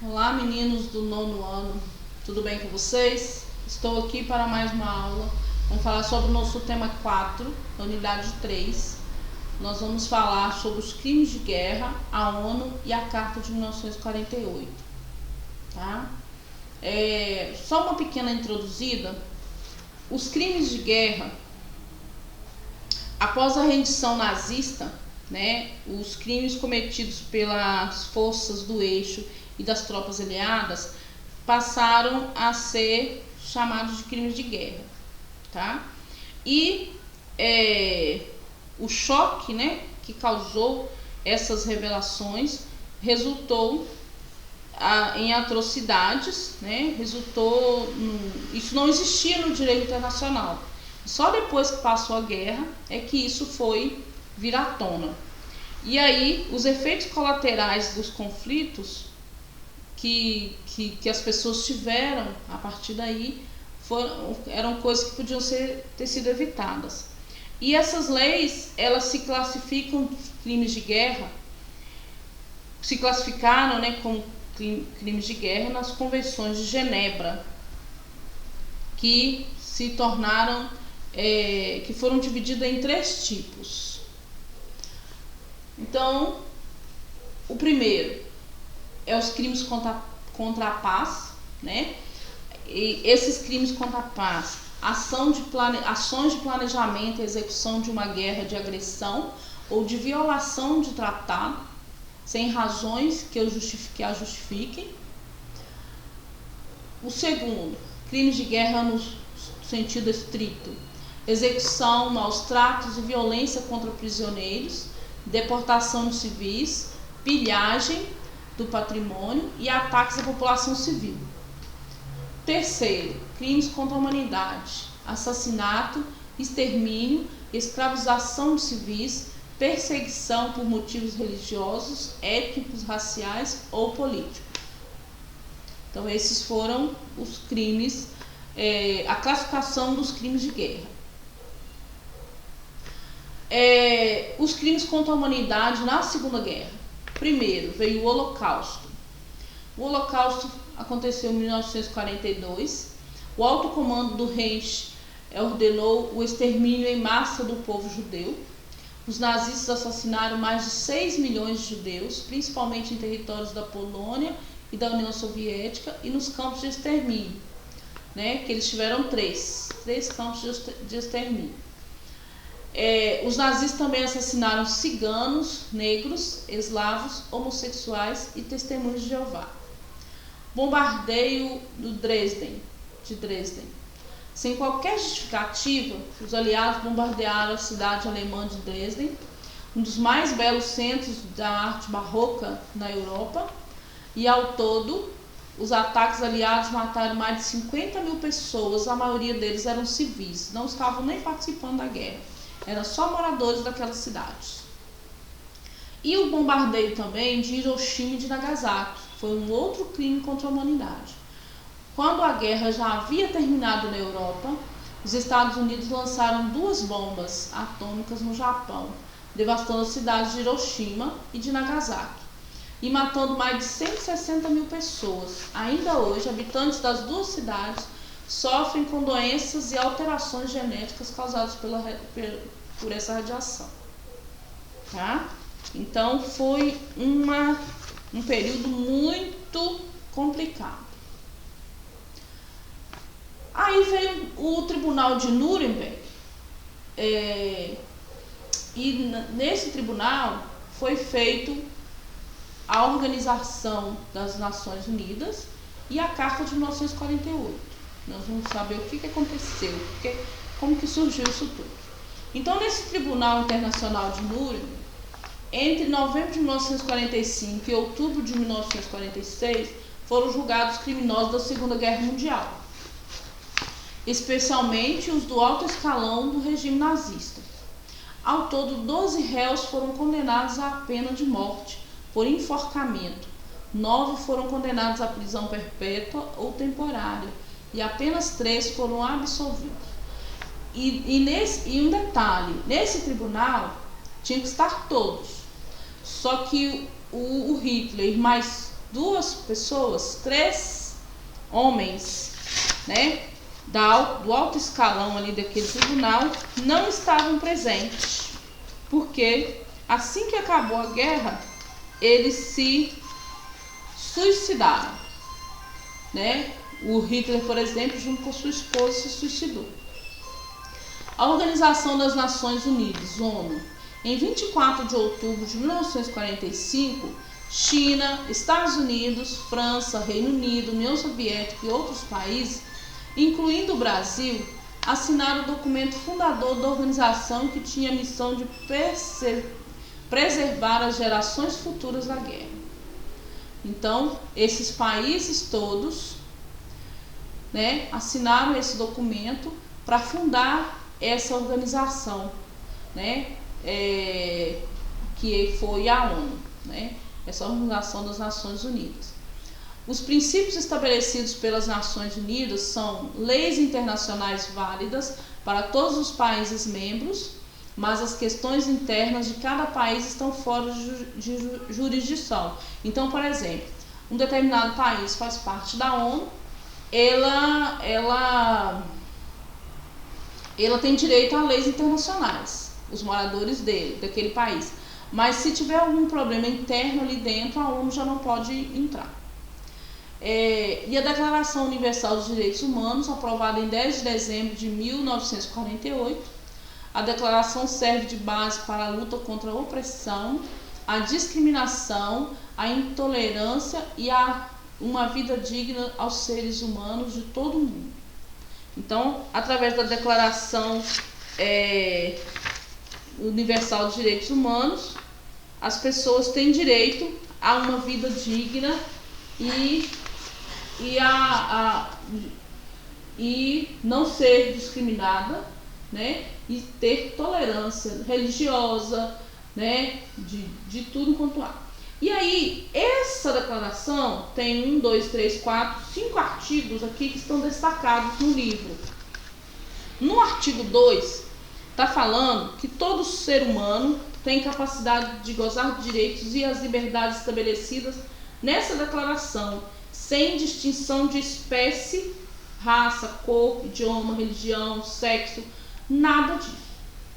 Olá, meninos do 9º ano, tudo bem com vocês? Estou aqui para mais uma aula. Vamos falar sobre o nosso tema 4, da unidade 3. Nós vamos falar sobre os crimes de guerra, a ONU e a Carta de 1948. Tá? Só uma pequena introduzida. Os crimes de guerra, após a rendição nazista, os crimes cometidos pelas forças do eixo e das tropas aliadas passaram a ser chamados de crimes de guerra, tá? E o choque, que causou essas revelações resultou em atrocidades, isso não existia no direito internacional. Só depois que passou a guerra é que isso foi vir à tona. E aí os efeitos colaterais dos conflitos que as pessoas tiveram a partir daí eram coisas que podiam ter sido evitadas. E essas leis, elas se classificam crimes de guerra, se classificaram como crimes de guerra nas convenções de Genebra, que se tornaram, que foram divididas em 3 tipos. Então, o primeiro é os crimes contra a paz, E esses crimes contra a paz, ações de planejamento e execução de uma guerra de agressão ou de violação de tratado, sem razões que a justifiquem. O segundo, crimes de guerra no sentido estrito, execução, maus tratos e violência contra prisioneiros, deportação de civis, pilhagem do patrimônio e ataques à população civil. Terceiro, crimes contra a humanidade, assassinato, extermínio, escravização de civis, perseguição por motivos religiosos, étnicos, raciais ou políticos. Então esses foram os crimes, a classificação dos crimes de guerra. Os crimes contra a humanidade na Segunda Guerra. Primeiro veio o Holocausto. O Holocausto aconteceu em 1942. O alto comando do Reich ordenou o extermínio em massa do povo judeu. Os nazistas assassinaram mais de 6 milhões de judeus, principalmente em territórios da Polônia e da União Soviética e nos campos de extermínio, que eles tiveram três campos de extermínio. Os nazistas também assassinaram ciganos, negros, eslavos, homossexuais e testemunhos de Jeová. Bombardeio de Dresden. Sem qualquer justificativa, os aliados bombardearam a cidade alemã de Dresden, um dos mais belos centros da arte barroca na Europa, e ao todo, os ataques aliados mataram mais de 50 mil pessoas, a maioria deles eram civis, não estavam nem participando da guerra. Eram só moradores daquelas cidades. E o bombardeio também de Hiroshima e de Nagasaki foi um outro crime contra a humanidade. Quando a guerra já havia terminado na Europa, os Estados Unidos lançaram 2 bombas atômicas no Japão, devastando as cidades de Hiroshima e de Nagasaki, e matando mais de 160 mil pessoas. Ainda hoje, habitantes das 2 cidades sofrem com doenças e alterações genéticas causadas por essa radiação. Tá? Então foi um período muito complicado. Aí veio o Tribunal de Nuremberg, e nesse tribunal foi feito a Organização das Nações Unidas e a Carta de 1948. Nós vamos saber o que aconteceu, como que surgiu isso tudo. Então, nesse Tribunal Internacional de Nuremberg, entre novembro de 1945 e outubro de 1946, foram julgados criminosos da Segunda Guerra Mundial, especialmente os do alto escalão do regime nazista. Ao todo, 12 réus foram condenados à pena de morte por enforcamento, 9 foram condenados à prisão perpétua ou temporária, e apenas 3 foram absolvidos. E um detalhe, nesse tribunal tinha que estar todos, só que o Hitler mais duas pessoas, 3 homens, né, do alto escalão ali daquele tribunal, não estavam presentes, porque assim que acabou a guerra, eles se suicidaram, né? O Hitler, por exemplo, junto com sua esposa, se suicidou. A Organização das Nações Unidas, ONU, em 24 de outubro de 1945, China, Estados Unidos, França, Reino Unido, União Soviética e outros países, incluindo o Brasil, assinaram o documento fundador da organização, que tinha a missão de preservar as gerações futuras da guerra. Então, esses países todos, né, assinaram esse documento para fundar essa organização, né, que foi a ONU, né, essa Organização das Nações Unidas. Os princípios estabelecidos pelas Nações Unidas são leis internacionais válidas para todos os países membros, mas as questões internas de cada país estão fora de jurisdição. Então, por exemplo, um determinado país faz parte da ONU, ela tem direito a leis internacionais, os moradores daquele país. Mas se tiver algum problema interno ali dentro, a ONU já não pode entrar. E a Declaração Universal dos Direitos Humanos, aprovada em 10 de dezembro de 1948, a declaração serve de base para a luta contra a opressão, a discriminação, a intolerância e uma vida digna aos seres humanos de todo o mundo. Então, através da Declaração Universal dos Direitos Humanos, as pessoas têm direito a uma vida digna e não ser discriminada, né? E ter tolerância religiosa, né? De tudo quanto há. E aí, essa declaração tem 1, 2, 3, 4, 5 artigos aqui que estão destacados no livro. No artigo 2, está falando que todo ser humano tem capacidade de gozar de direitos e as liberdades estabelecidas nessa declaração, sem distinção de espécie, raça, cor, idioma, religião, sexo, nada disso,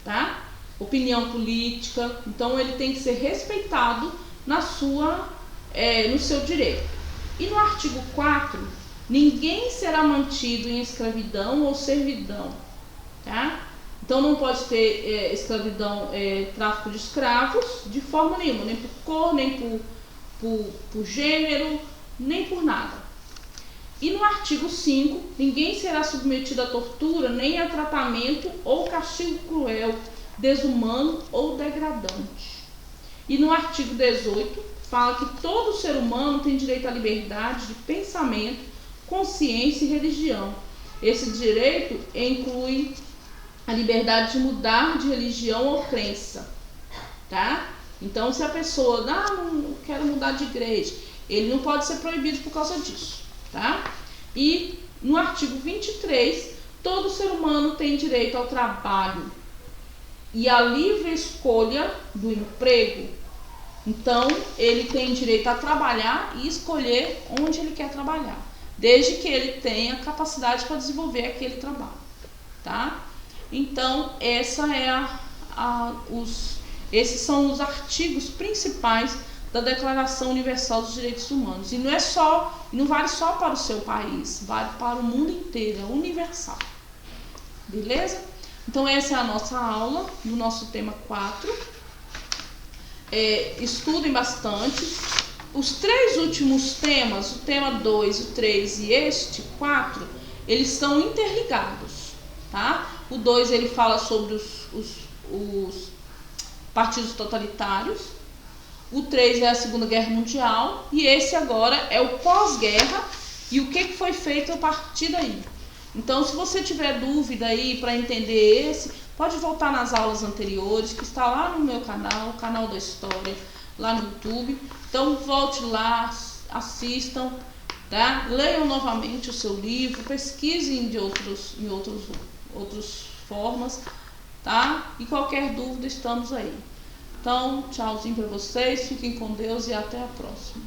tá? Opinião política. Então ele tem que ser respeitado no seu direito. E no artigo 4, ninguém será mantido em escravidão ou servidão, tá? Então não pode ter escravidão, tráfico de escravos, de forma nenhuma, nem por cor, nem por gênero, nem por nada. E no artigo 5, ninguém será submetido a tortura, nem a tratamento ou castigo cruel, desumano ou degradante. E no artigo 18, fala que todo ser humano tem direito à liberdade de pensamento, consciência e religião. Esse direito inclui a liberdade de mudar de religião ou crença, tá? Então, se a pessoa não quero mudar de igreja, ele não pode ser proibido por causa disso, tá? E no artigo 23, todo ser humano tem direito ao trabalho e à livre escolha do emprego. Então, ele tem direito a trabalhar e escolher onde ele quer trabalhar, desde que ele tenha capacidade para desenvolver aquele trabalho, tá? Então, esses são os artigos principais da Declaração Universal dos Direitos Humanos. E não vale só para o seu país, vale para o mundo inteiro, é universal. Beleza? Então essa é a nossa aula do nosso tema 4. Estudem bastante. Os 3 últimos temas, o tema 2, o 3 e este 4, eles são interligados, tá? O 2 ele fala sobre os partidos totalitários. O 3 é a Segunda Guerra Mundial. E esse agora é o pós-guerra e o que foi feito a partir daí. Então, se você tiver dúvida aí para entender esse, pode voltar nas aulas anteriores, que está lá no meu canal, o canal da História, lá no YouTube. Então, volte lá, assistam, tá? Leiam novamente o seu livro, pesquisem em outras formas, tá? E qualquer dúvida, estamos aí. Então, tchauzinho para vocês, fiquem com Deus e até a próxima.